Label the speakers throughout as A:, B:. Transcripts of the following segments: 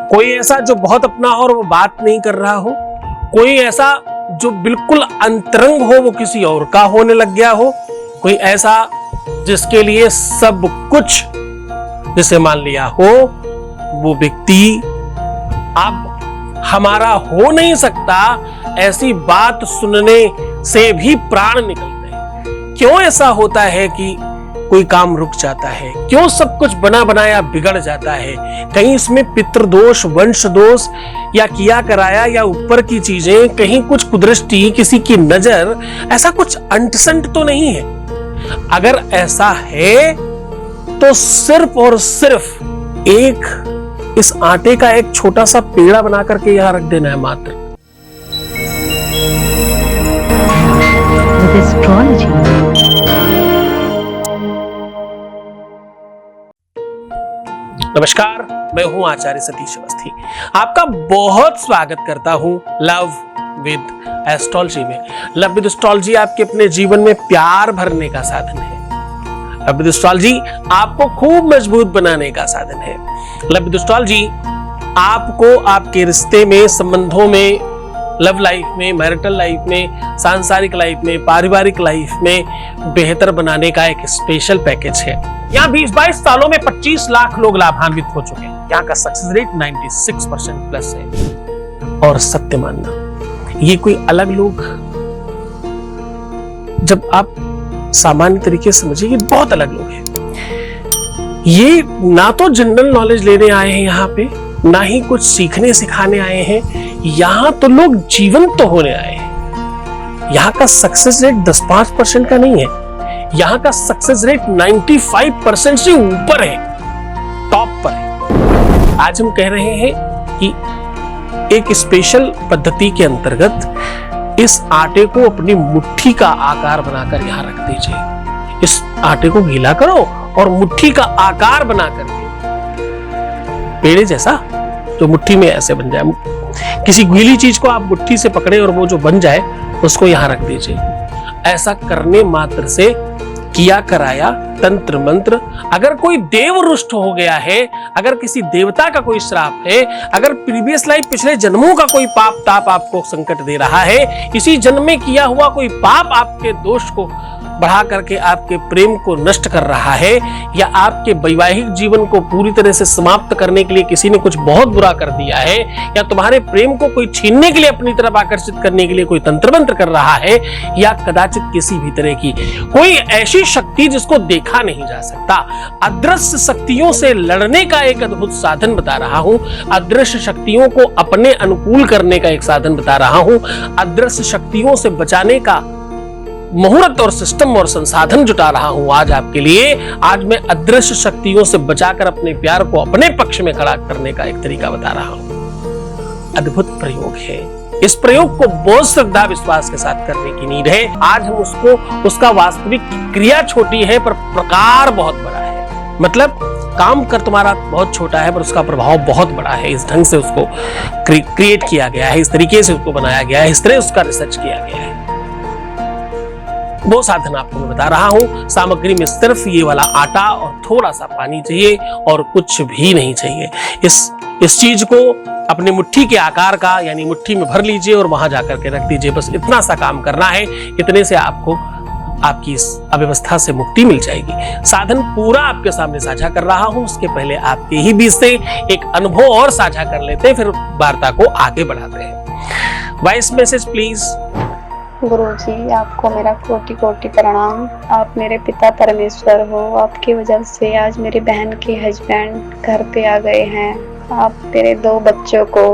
A: कोई ऐसा जो बहुत अपना हो और वो बात नहीं कर रहा हो, कोई ऐसा जो बिल्कुल अंतरंग हो वो किसी और का होने लग गया हो, कोई ऐसा जिसके लिए सब कुछ जिसे मान लिया हो वो व्यक्ति अब हमारा हो नहीं सकता, ऐसी बात सुनने से भी प्राण निकलते हैं। क्यों ऐसा होता है कि कोई काम रुक जाता है? क्यों सब कुछ बना बनाया बिगड़ जाता है? कहीं इसमें पितृदोष, वंश दोष या किया कराया या ऊपर की चीजें, कहीं कुछ कुदृष्टि, किसी की नजर, ऐसा कुछ अंटसंट तो नहीं है? अगर ऐसा है तो सिर्फ और सिर्फ एक इस आटे का एक छोटा सा पेड़ा बना करके यहां रख देना है मात्र। नमस्कार, मैं हूं आचार्य सतीश अवस्थी। आपका बहुत स्वागत करता हूं लव विद एस्ट्रोलॉजी में। लव विद एस्ट्रोलॉजी आपके अपने जीवन में प्यार भरने का साधन है। लव विद एस्ट्रोलॉजी आपको खूब मजबूत बनाने का साधन है। लव विद एस्ट्रोलॉजी आपको आपके रिश्ते में, संबंधों में, लव लाइफ में, मैरिटल लाइफ में, सांसारिक लाइफ में, पारिवारिक लाइफ में बेहतर बनाने का एक स्पेशल पैकेज है। यहाँ 20-22 सालों में 25 लाख लोग लाभान्वित हो चुके हैं। यहाँ का सक्सेस रेट 96% प्लस है। और सत्य मानना, ये कोई अलग लोग, जब आप सामान्य तरीके से समझिए, ये बहुत अलग लोग हैं। ये ना तो जनरल नॉलेज लेने आए हैं यहाँ पे, ना ही कुछ सीखने सिखाने आए हैं। यहां तो लोग जीवन तो होने आए हैं। यहाँ का सक्सेस रेट 10-5% का नहीं है। यहाँ का सक्सेस रेट 95% से ऊपर है, टॉप पर है। आज हम कह रहे हैं कि एक स्पेशल पद्धति के अंतर्गत इस आटे को अपनी मुट्ठी का आकार बनाकर यहां रख दीजिए। इस आटे को गीला करो और मुट्ठी का आकार बना करके, पेड़े जैसा जो मुट्ठी में ऐसे बन जाए। किसी गीली चीज को आप मुट्ठी से पकड़े और वो जो बन जाए उसको यहां रख दीजिए। ऐसा करने मात्र से किया कराया तंत्र मंत्र, अगर कोई देव रुष्ट हो गया है, अगर किसी देवता का कोई श्राप है, अगर प्रीवियस लाइफ, पिछले जन्मों का कोई पाप ताप आपको संकट दे रहा है, इसी जन्म में किया हुआ कोई पाप आपके दोष को बढ़ा करके आपके प्रेम को नष्ट कर रहा है, या आपके वैवाहिक जीवन को पूरी तरह से समाप्त करने के लिए किसी ने कुछ बहुत बुरा कर दिया है, या तुम्हारे प्रेम को कोई छीनने के लिए अपनी तरफ आकर्षित करने के लिए कोई तंत्र मंत्र कर रहा है, या कदाचित किसी भी तरह की कोई ऐसी शक्ति जिसको देखा नहीं जा सकता, अदृश्य शक्तियों से लड़ने का एक अद्भुत साधन बता रहा हूं। अदृश्य शक्तियों को अपने अनुकूल करने का एक साधन बता रहा हूं। अदृश्य शक्तियों से बचाने का मुहूर्त और सिस्टम और संसाधन जुटा रहा हूं आज आपके लिए। आज मैं अदृश्य शक्तियों से बचाकर अपने प्यार को अपने पक्ष में खड़ा करने का एक तरीका बता रहा हूं। अद्भुत प्रयोग है। इस प्रयोग को बहुत श्रद्धा विश्वास के साथ करने की नीड है। आज हम उसका वास्तविक क्रिया छोटी है पर प्रकार बहुत बड़ा है। मतलब काम कर तुम्हारा बहुत छोटा है पर उसका प्रभाव बहुत बड़ा है। इस ढंग से उसको क्रिएट किया गया है, इस तरीके से उसको बनाया गया है, इस तरह उसका रिसर्च किया गया है। वो साधन आपको मैं बता रहा हूं। सामग्री में सिर्फ ये वाला आटा और थोड़ा सा पानी चाहिए और कुछ भी नहीं चाहिए। इस चीज को अपनी मुट्ठी के आकार का, यानी मुट्ठी में भर लीजिए और वहां जाकर के रख दीजिए। बस इतना सा काम करना है। इतने से आपको आपकी इस अव्यवस्था से मुक्ति मिल जाएगी। साधन पूरा आपके सामने साझा कर रहा हूं। उसके पहले आपके ही बीच से एक अनुभव और साझा कर लेते हैं, फिर वार्ता को आगे बढ़ाते हैं। Voice message please.
B: गुरुजी, आपको मेरा कोटि कोटि प्रणाम। आप मेरे पिता परमेश्वर हो। आपकी वजह से आज मेरी बहन के हस्बैंड घर पे आ गए हैं। आप मेरे 2 बच्चों को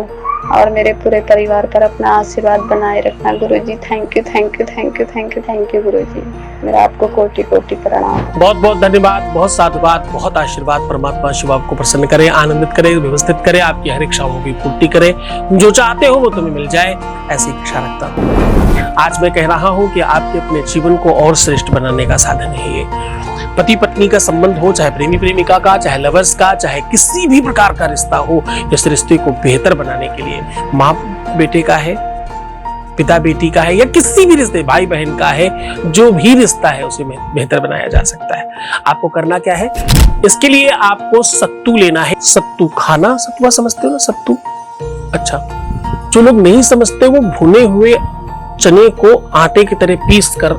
B: और मेरे पूरे परिवार पर अपना आशीर्वाद बनाए रखना गुरुजी। Thank you, thank you, thank you, thank you, thank you गुरुजी। मेरा आपको कोटि कोटि प्रणाम।
A: बहुत बहुत धन्यवाद, बहुत साधुवाद, बहुत आशीर्वाद। परमात्मा शिव आपको प्रसन्न करे, आनंदित करे, व्यवस्थित करे, आपकी हर इच्छाओं की पूर्ति करे। जो चाहते हो वो तुम्हें मिल जाए, ऐसी इच्छा रखता हूँ। आज मैं कह रहा हूं कि आपके अपने जीवन को और श्रेष्ठ बनाने का साधन है ये। पति पत्नी का संबंध हो, चाहे प्रेमी प्रेमिका का, चाहे लवर्स का, चाहे किसी भी प्रकार का रिश्ता हो, इस रिश्ते को बेहतर बनाने के लिए माँ बेटे का है, पिता बेटी का है या किसी भी रिश्ते भाई बहन का है, जो भी रिश्ता है उसे बेहतर बनाया जा सकता है। आपको करना क्या है, इसके लिए आपको सत्तू लेना है। सत्तू खाना, सत्तुआ समझते हो ना, सत्तू। अच्छा, जो लोग नहीं समझते वो भुने हुए चने को आटे की तरह पीस कर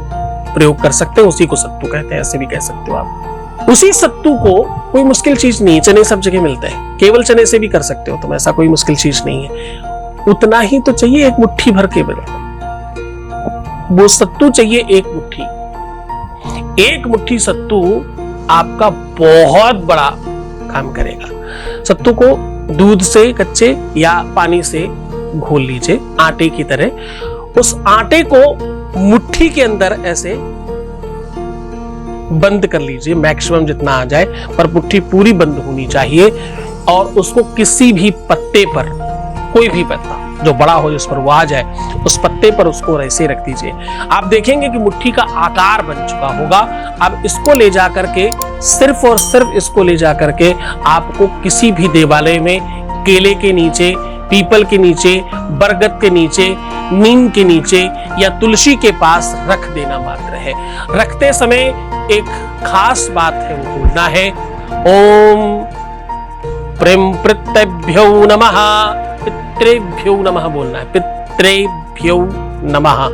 A: प्रयोग कर सकते हैं, उसी को सत्तू कहते हैं, ऐसे भी कह सकते हो आप। उसी सत्तू को, कोई मुश्किल चीज नहीं है, चने सब जगह मिलते हैं, केवल चने से भी कर सकते हो तुम, ऐसा कोई मुश्किल चीज नहीं है। उतना ही तो चाहिए, एक मुट्ठी भर के बराबर वो सत्तू चाहिए, एक मुट्ठी। एक मुट्ठी सत्तू आपका बहुत बड़ा काम करेगा। सत्तू को दूध से कच्चे या पानी से घोल लीजिए आटे की तरह। उस आटे को मुट्ठी के अंदर ऐसे बंद कर लीजिए, मैक्सिमम जितना आ जाए, पर मुट्ठी पूरी बंद होनी चाहिए। और उसको किसी भी पत्ते पर, कोई भी पत्ता जो बड़ा हो जिस पर वो आ जाए, उस पत्ते पर उसको ऐसे रख दीजिए। आप देखेंगे कि मुट्ठी का आकार बन चुका होगा। अब इसको ले जा करके, सिर्फ और सिर्फ इसको ले जा करके आपको किसी भी देवालय में, केले के नीचे, पीपल के नीचे, बरगद के नीचे, नीम के नीचे या तुलसी के पास रख देना मात्र है। रखते समय एक खास बात है, वो बोलना है ओम प्रेम पितृभ्यो नमः, पितृभ्यो नमः बोलना है, पितृभ्यो नमः।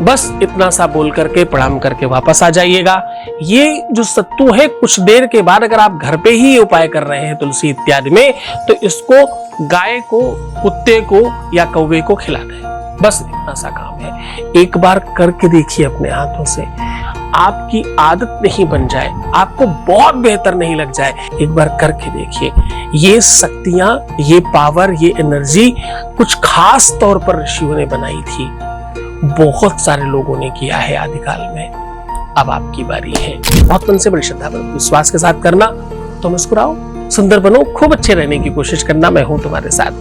A: बस इतना सा बोल करके प्रणाम करके वापस आ जाइएगा। ये जो सत्तू है, कुछ देर के बाद अगर आप घर पे ही उपाय कर रहे हैं तुलसी इत्यादि में, तो इसको गाय को, कुत्ते को या कौवे को खिलाना है। बस इतना सा काम है। एक बार करके देखिए अपने हाथों से, आपकी आदत नहीं बन जाए, आपको बहुत बेहतर नहीं लग जाए, एक बार करके देखिए। ये शक्तियां, ये पावर, ये एनर्जी कुछ खास तौर पर ऋषियों ने बनाई थी, बहुत सारे लोगों ने किया है आदिकाल में। अब आपकी बारी है। बहुत मन से, बड़ी श्रद्धा, विश्वास के साथ करना। तो मुस्कुराओ, सुंदर बनो, खूब अच्छे रहने की कोशिश करना, मैं हूं तुम्हारे साथ।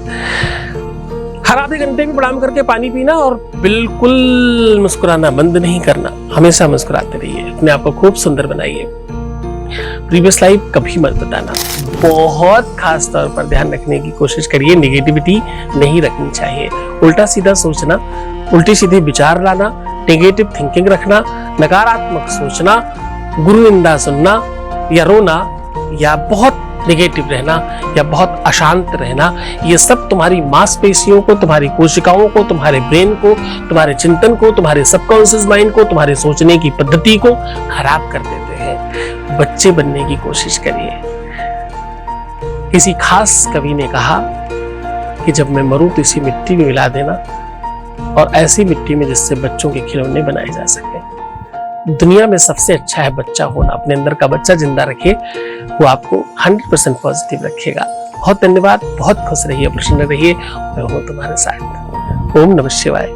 A: हर आधे घंटे में प्रणाम करके पानी पीना और बिल्कुल मुस्कुराना बंद नहीं करना, हमेशा मुस्कुराते रहिए, अपने आप को खूब सुंदर बनाइए। प्रीवियस लाइफ कभी मत बताना, बहुत खास तौर पर ध्यान रखने की कोशिश करिए, नेगेटिविटी नहीं रखनी चाहिए। उल्टा सीधा सोचना, उल्टी सीधी विचार लाना, नेगेटिव थिंकिंग रखना, नकारात्मक सोचना, गुरु निंदा सुनना या रोना, या बहुत नेगेटिव रहना या बहुत अशांत रहना, ये सब तुम्हारी मांसपेशियों को, तुम्हारी कोशिकाओं को, तुम्हारे ब्रेन को, तुम्हारे चिंतन को, तुम्हारे सबकॉन्शियस माइंड को, तुम्हारे सोचने की पद्धति को खराब कर देते हैं। बच्चे बनने की कोशिश करिए। किसी खास कवि ने कहा कि जब मैं मरूं तो इसी मिट्टी में मिला देना, और ऐसी मिट्टी में जिससे बच्चों के खिलौने बनाए जा सके। दुनिया में सबसे अच्छा है बच्चा होना। अपने अंदर का बच्चा जिंदा रखिए, वो आपको 100% पॉजिटिव रखेगा। बहुत धन्यवाद, बहुत खुश रहिए, प्रसन्न रहिए, मैं हूं तुम्हारे साथ। ओम नमः शिवाय।